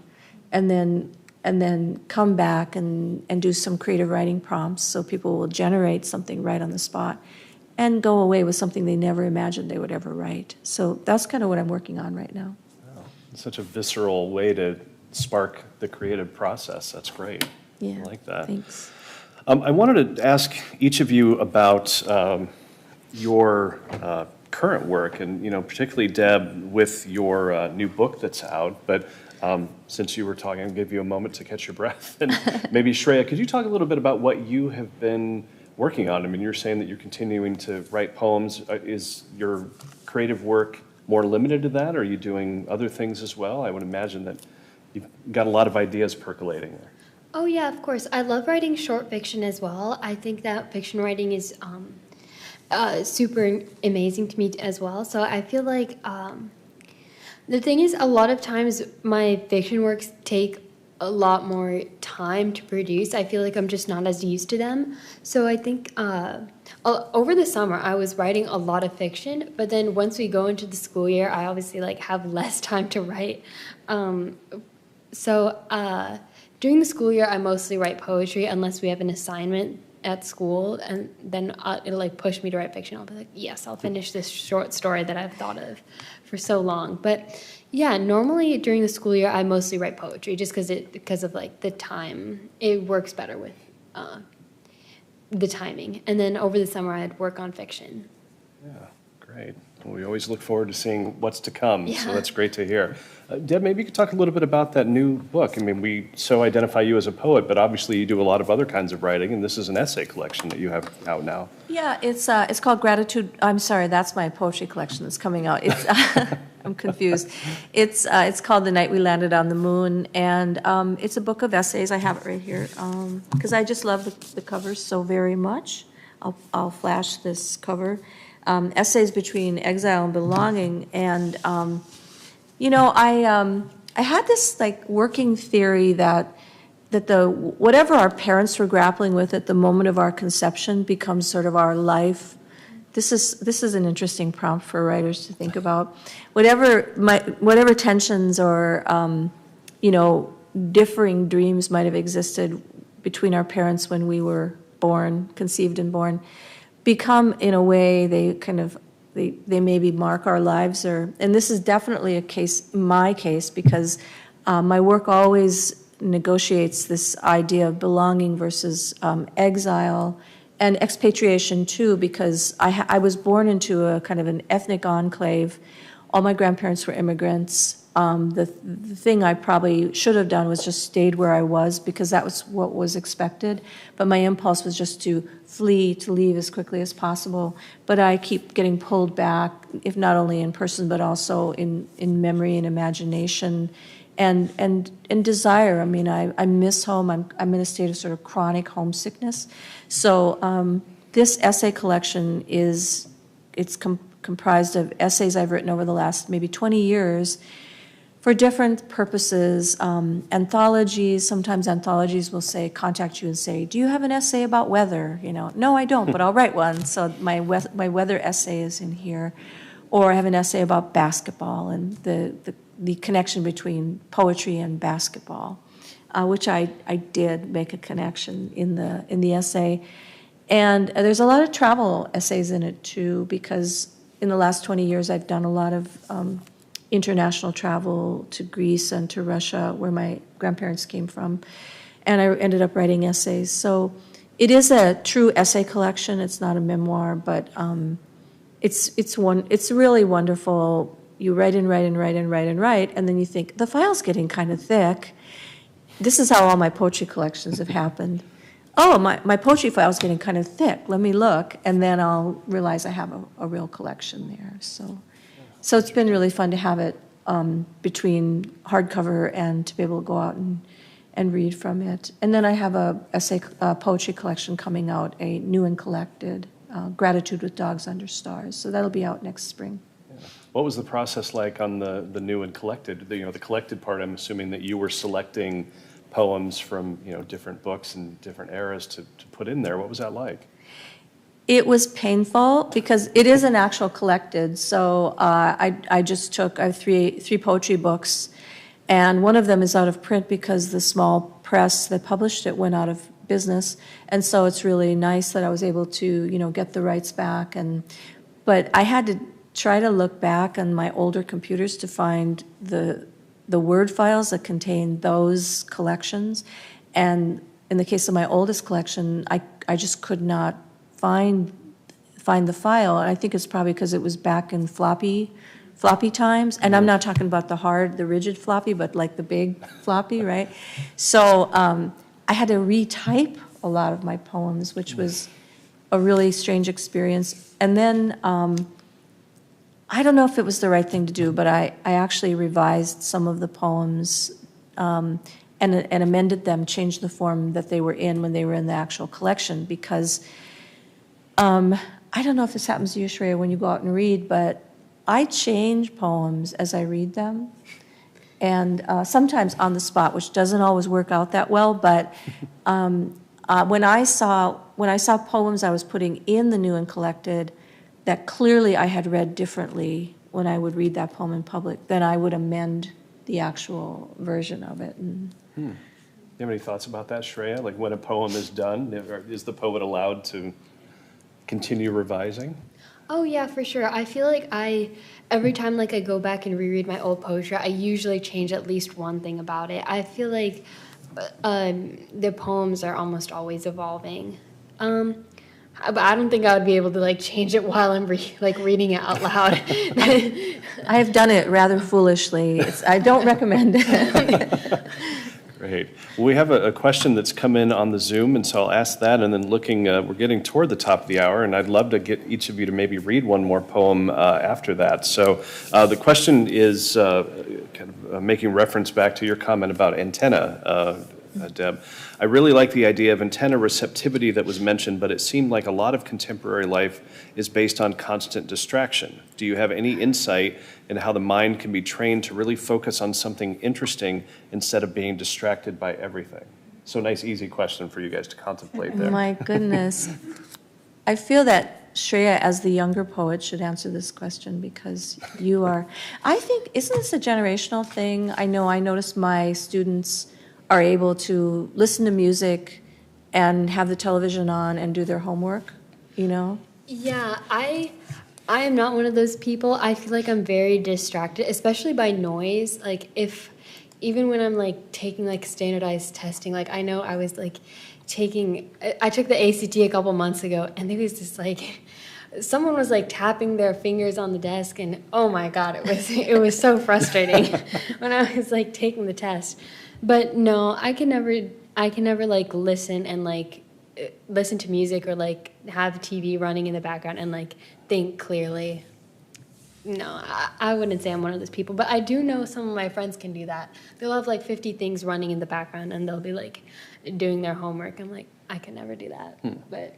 and then come back and do some creative writing prompts so people will generate something right on the spot and go away with something they never imagined they would ever write. So that's kind of what I'm working on right now. Wow. Such a visceral way to spark the creative process. That's great. Yeah, I like that. Thanks. I wanted to ask each of you about your current work, and particularly Deb, with your new book that's out. But since you were talking, I'll give you a moment to catch your breath. And maybe Shreya, could you talk a little bit about what you have been working on? I mean, you're saying that you're continuing to write poems. Is your creative work more limited to that, or are you doing other things as well? I would imagine that you've got a lot of ideas percolating there. Oh yeah, of course. I love writing short fiction as well. I think that fiction writing is super amazing to me as well. So I feel like the thing is, a lot of times my fiction works take a lot more time to produce. I feel like I'm just not as used to them. So I think over the summer I was writing a lot of fiction, but then once we go into the school year, I obviously have less time to write. During the school year, I mostly write poetry unless we have an assignment at school, and then it'll push me to write fiction. I'll be like, yes, I'll finish this short story that I've thought of for so long. But yeah, normally during the school year, I mostly write poetry just because of the time. It works better with the timing. And then over the summer, I'd work on fiction. Yeah, great. Well, we always look forward to seeing what's to come, Yeah. so that's great to hear. Deb, maybe you could talk a little bit about that new book. I mean, we so identify you as a poet, but obviously you do a lot of other kinds of writing, and this is an essay collection that you have out now. Yeah, it's called Gratitude. I'm sorry, that's my poetry collection that's coming out. It's I'm confused. It's called The Night We Landed on the Moon, and it's a book of essays. I have it right here because I just love the covers so very much. I'll flash this cover. Essays Between Exile and Belonging, and I had this working theory that whatever our parents were grappling with at the moment of our conception becomes sort of our life. This is an interesting prompt for writers to think about. Whatever tensions or differing dreams might have existed between our parents when we were conceived and born, become, in a way, they maybe mark our lives, and this is definitely my case, because my work always negotiates this idea of belonging versus exile, and expatriation too, because I was born into a kind of an ethnic enclave. All my grandparents were immigrants. The thing I probably should have done was just stayed where I was, because that was what was expected. But my impulse was just to flee, to leave as quickly as possible. But I keep getting pulled back, if not only in person, but also in memory and imagination and desire. I mean, I miss home. I'm in a state of sort of chronic homesickness. So this essay collection it's comprised of essays I've written over the last maybe 20 years for different purposes. Anthologies, sometimes anthologies will contact you and say, do you have an essay about weather? No, I don't, but I'll write one. So my weather essay is in here. Or I have an essay about basketball and the connection between poetry and basketball, which I did make a connection in the essay. And there's a lot of travel essays in it too, because in the last 20 years I've done a lot of international travel to Greece and to Russia, where my grandparents came from, and I ended up writing essays. So it is a true essay collection. It's not a memoir, but it's really wonderful. You write and write and write and write and write, and then you think, the file's getting kind of thick. This is how all my poetry collections have happened. Oh, my poetry file's getting kind of thick. Let me look, and then I'll realize I have a real collection there. So it's been really fun to have it between hardcover and to be able to go out and read from it. And then I have a poetry collection coming out, a new and collected, Gratitude with Dogs Under Stars. So that'll be out next spring. Yeah. What was the process like on the new and collected? The collected part, I'm assuming that you were selecting poems from, different books and different eras to put in there. What was that like? It was painful because it is an actual collected. So I just took, I have three poetry books, and one of them is out of print because the small press that published it went out of business. And so it's really nice that I was able to, get the rights back. But I had to try to look back on my older computers to find the Word files that contain those collections. And in the case of my oldest collection, I just could not find the file. And I think it's probably because it was back in floppy times. And I'm not talking about the rigid floppy, but like the big floppy, right? So I had to retype a lot of my poems, which was a really strange experience. And then I don't know if it was the right thing to do, but I actually revised some of the poems and amended them, changed the form that they were in when they were in the actual collection, because I don't know if this happens to you, Shreya, when you go out and read, but I change poems as I read them, and sometimes on the spot, which doesn't always work out that well. But when I saw poems I was putting in the new and collected that clearly I had read differently when I would read that poem in public, then I would amend the actual version of it. You have any thoughts about that, Shreya? Like when a poem is done, is the poet allowed to continue revising? Oh yeah, for sure. I feel like every time I go back and reread my old poetry, I usually change at least one thing about it. I feel like the poems are almost always evolving. But I don't think I would be able to change it while I'm reading it out loud. I have done it rather foolishly. I don't recommend it. Great. Well, we have a question that's come in on the Zoom, and so I'll ask that, and then we're getting toward the top of the hour, and I'd love to get each of you to maybe read one more poem after that. So the question is making reference back to your comment about antenna, Deb. I really like the idea of antenna receptivity that was mentioned, but it seemed like a lot of contemporary life is based on constant distraction. Do you have any insight in how the mind can be trained to really focus on something interesting instead of being distracted by everything? So nice, easy question for you guys to contemplate there. My goodness. I feel that Shreya, as the younger poet, should answer this question because you are. I think, isn't this a generational thing? I notice my students are able to listen to music and have the television on and do their homework, Yeah, I am not one of those people. I feel like I'm very distracted, especially by noise. Even when I'm taking standardized testing, I know I was I took the ACT a couple months ago, and there was this someone was tapping their fingers on the desk, and oh my God, it was so frustrating when I was taking the test. But no, I can never listen and listen to music or have TV running in the background and think clearly. No, I wouldn't say I'm one of those people, but I do know some of my friends can do that. They'll have 50 things running in the background and they'll be doing their homework. I'm I can never do that. But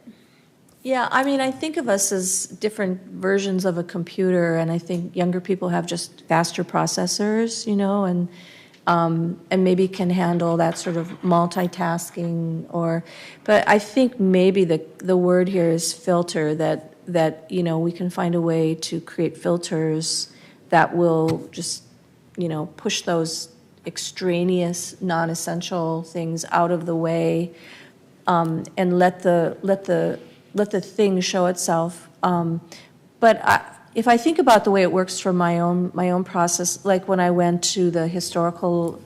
Yeah, I think of us as different versions of a computer, and I think younger people have just faster processors, and maybe can handle that sort of multitasking. But I think maybe the word here is filter, that we can find a way to create filters that will just push those extraneous, non-essential things out of the way, and let the thing show itself. But if I think about the way it works for my own process, like when I went to the historical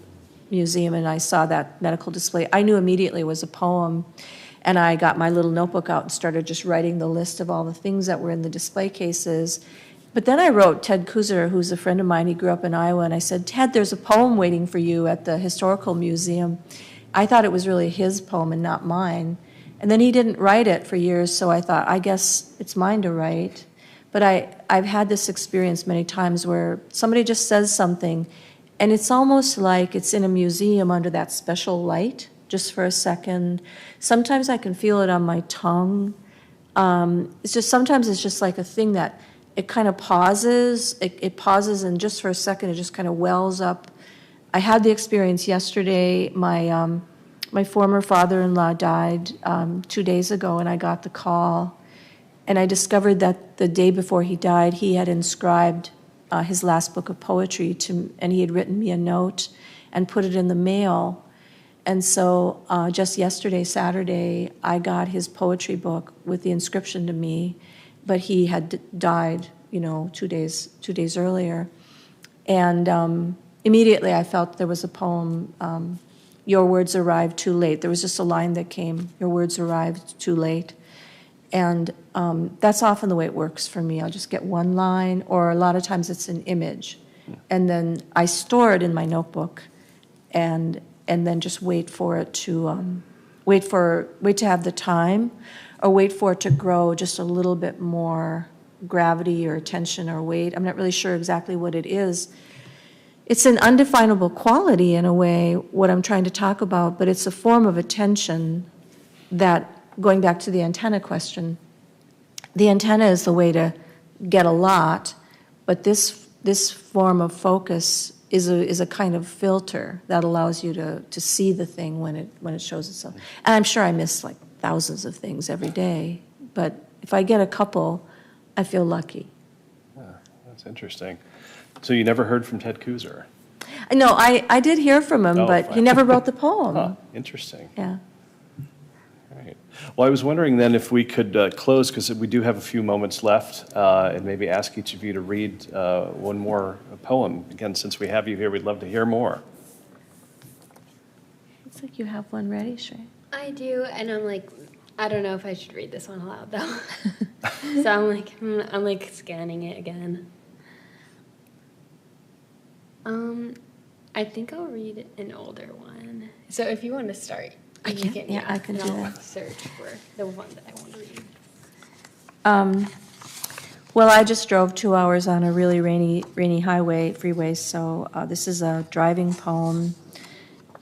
museum and I saw that medical display, I knew immediately it was a poem, and I got my little notebook out and started just writing the list of all the things that were in the display cases. But then I wrote Ted Kuzer, who's a friend of mine. He grew up in Iowa, and I said, Ted, there's a poem waiting for you at the historical museum. I thought it was really his poem and not mine. And then he didn't write it for years, so I thought, I guess it's mine to write. But I've had this experience many times where somebody just says something, and it's almost like it's in a museum under that special light, just for a second. Sometimes I can feel it on my tongue. Sometimes it's just like a thing that it kind of pauses. It pauses, and just for a second, it just kind of wells up I had the experience yesterday. My former father-in-law died 2 days ago, and I got the call. And I discovered that the day before he died, he had inscribed his last book of poetry and he had written me a note and put it in the mail. And so just yesterday, Saturday, I got his poetry book with the inscription to me, but he had died, 2 days earlier. And immediately I felt there was a poem, Your Words Arrived Too Late. There was just a line that came, Your words arrived too late. And that's often the way it works for me. I'll just get one line, or a lot of times it's an image. And then I store it in my notebook and then just wait for it to, wait to have the time, or wait for it to grow just a little bit more gravity or tension or weight. I'm not really sure exactly what it is. It's an undefinable quality in a way, what I'm trying to talk about, but it's a form of attention that, going back to the antenna question, the antenna is the way to get a lot, but this form of focus is a kind of filter that allows you to see the thing when it shows itself. And I'm sure I miss like thousands of things every day, but if I get a couple, I feel lucky. Yeah, that's interesting. So you never heard from Ted Kooser? No, I did hear from him, but fine. he never wrote the poem. Huh, interesting. Yeah. Right. Well, I was wondering then if we could close, because we do have a few moments left, and maybe ask each of you to read one more poem. Again, since we have you here, we'd love to hear more. Looks like you have one ready, Shreya. I do, and I'm like, I don't know if I should read this one aloud though. So I'm like scanning it again. I think I'll read an older one. So if you want to start, I can. Yeah, I can do I'll that. search for the one that I want to read. Well, I just drove 2 hours on a really rainy freeway, so this is a driving poem.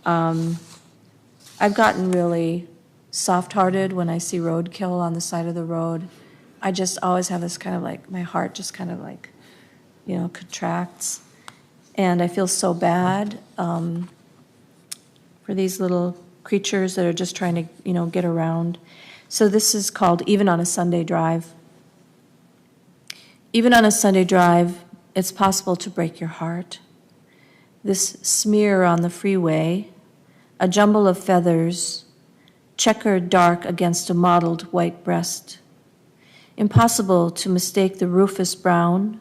I've gotten really soft-hearted when I see roadkill on the side of the road. I just always have this kind of like, my heart just kind of like, contracts. And I feel so bad for these little creatures that are just trying to, get around. So this is called Even on a Sunday Drive. Even on a Sunday drive, it's possible to break your heart. This smear on the freeway, a jumble of feathers, checkered dark against a mottled white breast. Impossible to mistake the rufous brown,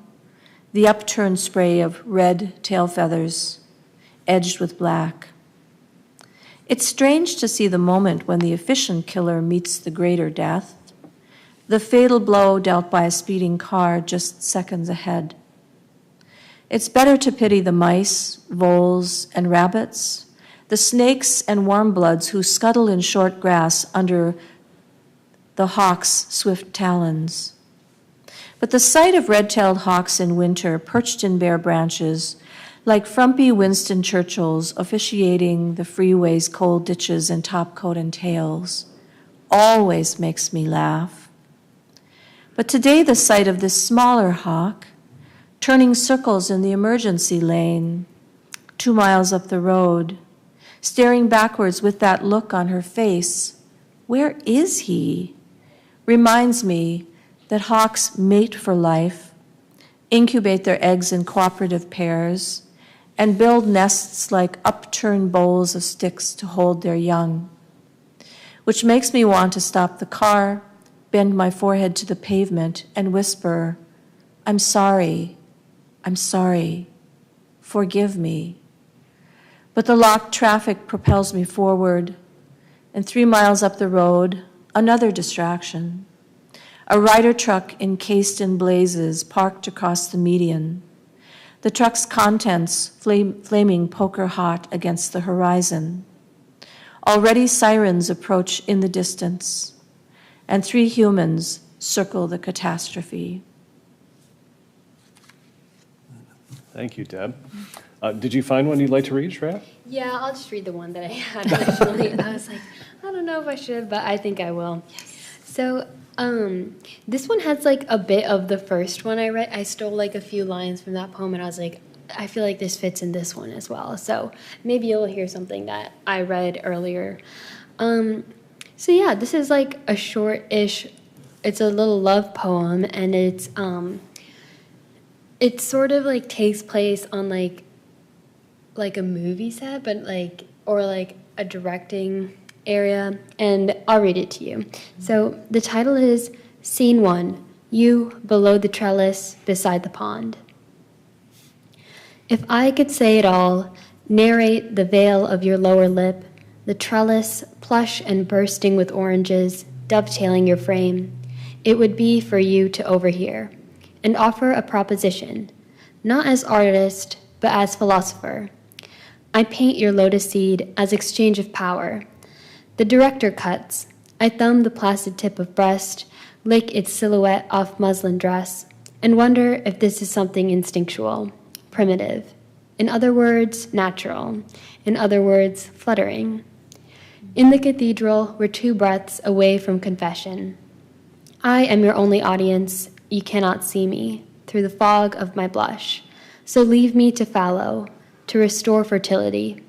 the upturned spray of red tail feathers, edged with black. It's strange to see the moment when the efficient killer meets the greater death, the fatal blow dealt by a speeding car just seconds ahead. It's better to pity the mice, voles, and rabbits, the snakes and warm bloods who scuttle in short grass under the hawk's swift talons. But the sight of red-tailed hawks in winter perched in bare branches, like frumpy Winston Churchills officiating the freeway's cold ditches and topcoat and tails, always makes me laugh. But today the sight of this smaller hawk, turning circles in the emergency lane, 2 miles up the road, staring backwards with that look on her face, where is he? Reminds me that hawks mate for life, incubate their eggs in cooperative pairs, and build nests like upturned bowls of sticks to hold their young, which makes me want to stop the car, bend my forehead to the pavement, and whisper, I'm sorry, forgive me. But the locked traffic propels me forward, and 3 miles up the road, another distraction. A rider truck encased in blazes parked across the median. The truck's contents flaming poker hot against the horizon. Already sirens approach in the distance, and 3 humans circle the catastrophe. Thank you, Deb. Did you find one you'd like to read, Shreya? Yeah, I'll just read the one that I had originally. I was like, I don't know if I should, but I think I will. Yes. So, this one has like a bit of the first one I read. I stole like a few lines from that poem, and I was like, I feel like this fits in this one as well. So maybe you'll hear something that I read earlier. So yeah, this is like a short-ish, it's a little love poem, and it sort of like takes place on like a movie set, but or like a directing area, and I'll read it to you. So the title is Scene 1, You Below the Trellis Beside the Pond. If I could say it all, narrate the veil of your lower lip, the trellis, plush and bursting with oranges, dovetailing your frame, it would be for you to overhear and offer a proposition, not as artist, but as philosopher. I paint your lotus seed as exchange of power. The director cuts. I thumb the placid tip of breast, lick its silhouette off muslin dress, and wonder if this is something instinctual, primitive. In other words, natural. In other words, fluttering. In the cathedral, we're 2 breaths away from confession. I am your only audience. You cannot see me through the fog of my blush. So leave me to fallow, to restore fertility.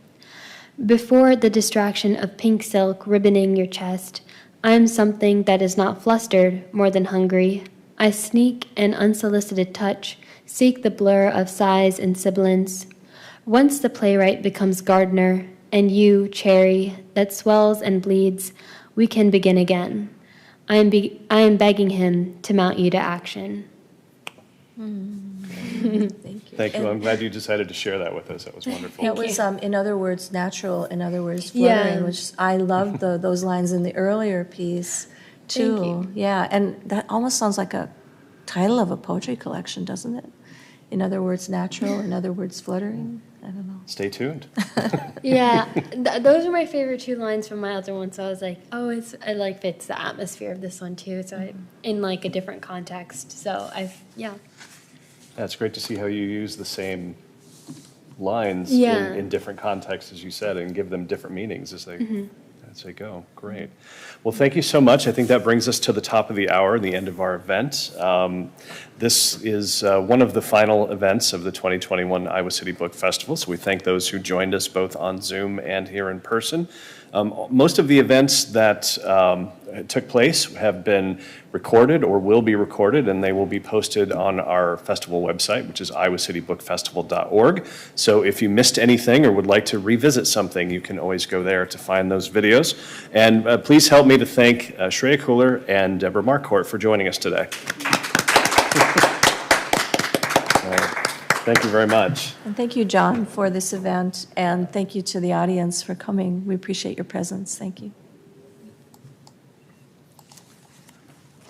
Before the distraction of pink silk ribboning your chest, I am something that is not flustered more than hungry. I sneak an unsolicited touch, seek the blur of sighs and sibilance. Once the playwright becomes gardener, and you, cherry, that swells and bleeds, we can begin again. I am begging him to mount you to action. Thank you. Thank you. I'm glad you decided to share that with us. That was wonderful. That was, in other words, natural, in other words, fluttering, which I loved those lines in the earlier piece, too. Thank you. Yeah, and that almost sounds like a title of a poetry collection, doesn't it? In other words, natural, in other words, fluttering. I don't know. Stay tuned. Yeah, those are my favorite 2 lines from my other one. So I was like, oh, it like fits the atmosphere of this one too. So in like a different context. So That's great to see how you use the same lines Yeah. in different contexts, as you said, and give them different meanings as they go. Great. Well, thank you so much. I think that brings us to the top of the hour, the end of our event. This is one of the final events of the 2021 Iowa City Book Festival, so we thank those who joined us both on Zoom and here in person. Most of the events that took place have been recorded or will be recorded, and they will be posted on our festival website, which is iowocitybookfestival.org. So if you missed anything or would like to revisit something, you can always go there to find those videos. And please help me to thank Shreya Khullar and Debra Marquart for joining us today. Thank you very much. And thank you, John, for this event, and thank you to the audience for coming. We appreciate your presence. Thank you.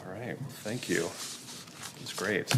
All right, well, thank you. It was great.